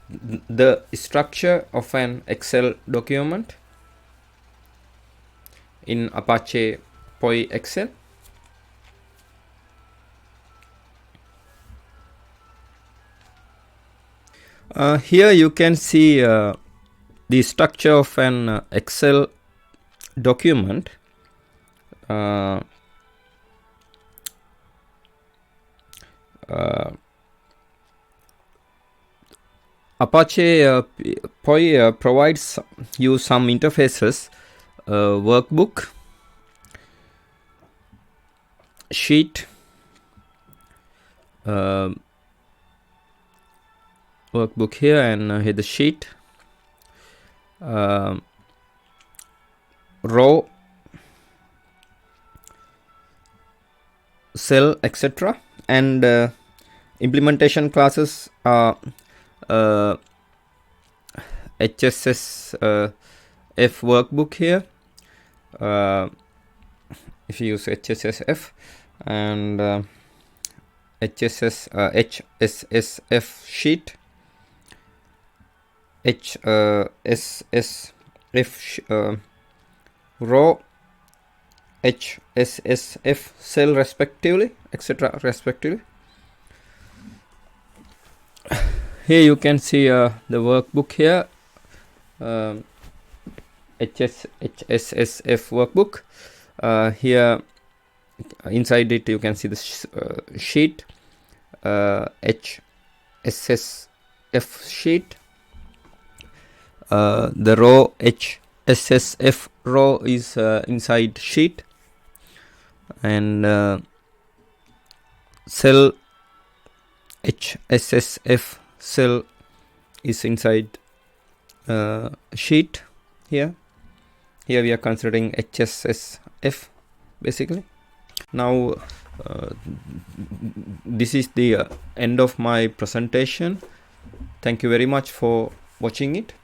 the structure of an Excel document in Apache POI Excel. Here you can see the structure of an Excel document. Apache POI provides you some interfaces, workbook, sheet, workbook here, and here the sheet, row, cell, etc. And implementation classes are HSS F workbook here. If you use HSSF and HSSF sheet, HSSF row, HSSF cell respectively, etc. respectively. Here you can see the workbook here, HSSF workbook. Here inside it you can see the sheet, HSSF sheet. The row HSSF row is inside sheet, and cell HSSF cell is inside sheet. Here we are considering HSSF basically. Now this is the end of my presentation. Thank you very much for watching it.